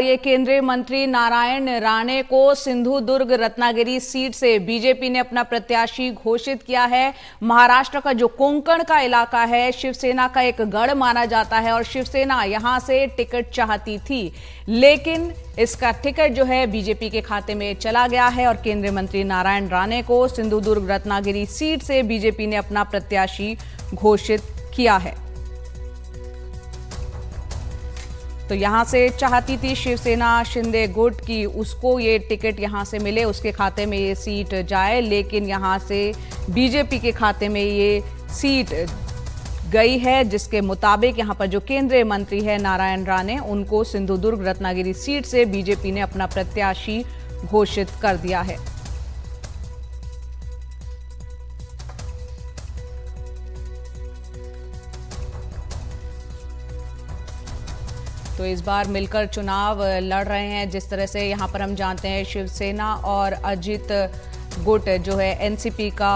ये केंद्रीय मंत्री नारायण राणे को सिंधुदुर्ग रत्नागिरी सीट से बीजेपी ने अपना प्रत्याशी घोषित किया है। महाराष्ट्र का जो कोंकण का इलाका है, शिवसेना का एक गढ़ माना जाता है और शिवसेना यहां से टिकट चाहती थी, लेकिन इसका टिकट जो है बीजेपी के खाते में चला गया है और केंद्रीय मंत्री नारायण राणे को सिंधुदुर्ग रत्नागिरी सीट से बीजेपी ने अपना प्रत्याशी घोषित किया है। तो यहां से चाहती थी शिवसेना शिंदे गुट की उसको ये टिकट यहां से मिले, उसके खाते में ये सीट जाए, लेकिन यहां से बीजेपी के खाते में ये सीट गई है, जिसके मुताबिक यहां पर जो केंद्रीय मंत्री है नारायण राणे, उनको सिंधुदुर्ग रत्नागिरी सीट से बीजेपी ने अपना प्रत्याशी घोषित कर दिया है। तो इस बार मिलकर चुनाव लड़ रहे हैं। जिस तरह से यहाँ पर हम जानते हैं शिवसेना और अजित गुट जो है एनसीपी का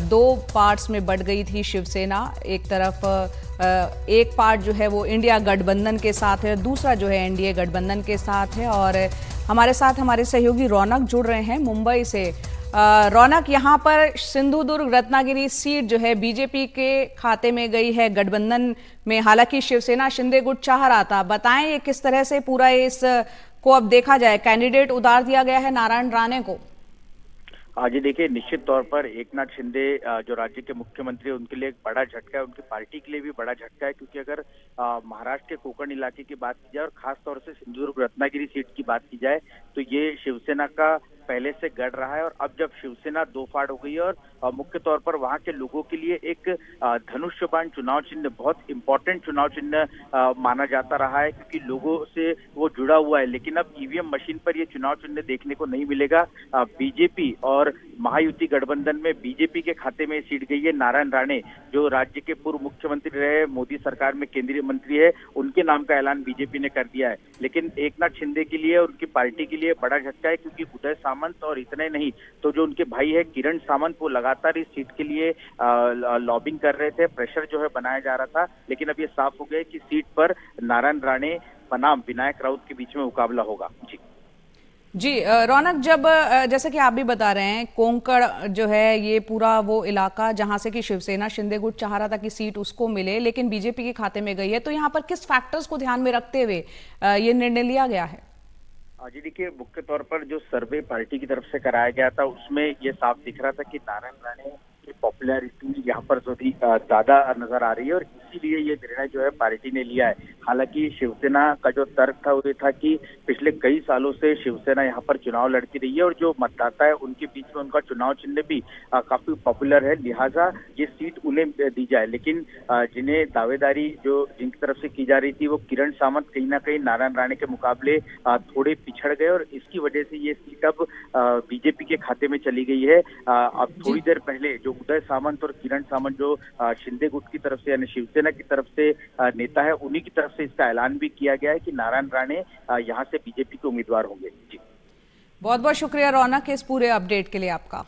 दो पार्ट्स में बढ़ गई थी शिवसेना। एक तरफ एक पार्ट जो है वो इंडिया गठबंधन के साथ है, दूसरा जो है एनडीए गठबंधन के साथ है। और हमारे साथ हमारे सहयोगी रौनक जुड़ रहे हैं मुंबई से। रौनक, यहाँ पर सिंधुदुर्ग रत्नागिरी सीट जो है बीजेपी के खाते में गई है गठबंधन में, हालांकि शिवसेना शिंदे गुट चाह रहा था। बताएं ये किस तरह से पूरा इस को अब देखा जाए, कैंडिडेट उतार दिया गया है नारायण राणे को। जी देखिए, निश्चित तौर पर एकनाथ शिंदे जो राज्य के मुख्यमंत्री है उनके लिए एक बड़ा झटका है, उनकी पार्टी के लिए भी बड़ा झटका है, क्योंकि अगर महाराष्ट्र के कोंकण इलाके की बात की जाए और खास तौर से सिंधुदुर्ग रत्नागिरी सीट की बात की जाए तो ये शिवसेना का पहले से गढ़ रहा है। और अब जब शिवसेना दो फाड़ हो गई है और मुख्य तौर पर वहां के लोगों के लिए एक धनुष्यबाण चुनाव चिन्ह, बहुत इंपॉर्टेंट चुनाव चिन्ह माना जाता रहा है, क्योंकि लोगों से वो जुड़ा हुआ है। लेकिन अब ईवीएम मशीन पर ये चुनाव चिन्ह देखने को नहीं मिलेगा। बीजेपी और महायुति गठबंधन में बीजेपी के खाते में सीट गई है। नारायण राणे जो राज्य के पूर्व मुख्यमंत्री रहे, मोदी सरकार में केंद्रीय मंत्री है, उनके नाम का ऐलान बीजेपी ने कर दिया है। लेकिन एकनाथ शिंदे के लिए और उनकी पार्टी के लिए बड़ा झटका है, क्योंकि उदय सामंत और इतने नहीं तो जो उनके भाई है किरण सामंत, वो लगातार इस सीट के लिए लॉबिंग कर रहे थे, प्रेशर जो है बनाया जा रहा था। लेकिन अब ये साफ हो गया कि सीट पर नारायण राणे बनाम विनायक राउत के बीच में मुकाबला होगा। जी रौनक, जब जैसे कि आप भी बता रहे हैं, कोंकण जो है ये पूरा वो इलाका जहां से कि शिवसेना शिंदे गुट चाह रहा था कि सीट उसको मिले, लेकिन बीजेपी के खाते में गई है, तो यहाँ पर किस फैक्टर्स को ध्यान में रखते हुए ये निर्णय लिया गया है? जी देखिए, मुख्य तौर पर जो सर्वे पार्टी की तरफ से कराया गया था उसमें ये साफ दिख रहा था कि नारायण राणे की पॉपुलैरिटी यहाँ पर जो थी ज्यादा नजर आ रही है, और इसीलिए ये निर्णय जो है पार्टी ने लिया है। हालांकि शिवसेना का जो तर्क था वो ये था कि पिछले कई सालों से शिवसेना यहाँ पर चुनाव लड़ती रही है और जो मतदाता है उनके बीच में उनका चुनाव चिन्ह भी काफी पॉपुलर है, लिहाजा ये सीट उन्हें दी जाए। लेकिन जिन्हें दावेदारी जो जिनकी तरफ से की जा रही थी वो किरण सामंत कहीं ना कहीं नारायण राणे के मुकाबले थोड़े पिछड़ गए और इसकी वजह से ये सीट अब बीजेपी के खाते में चली गई है। अब थोड़ी देर पहले जो उदय सामंत और किरण सामंत जो शिंदे गुट की तरफ से यानी शिवसेना की तरफ से नेता है, उन्हीं की तरफ से इसका ऐलान भी किया गया है कि नारायण राणे यहां से बीजेपी के उम्मीदवार होंगे। जी, बहुत बहुत शुक्रिया रौनक इस पूरे अपडेट के लिए आपका।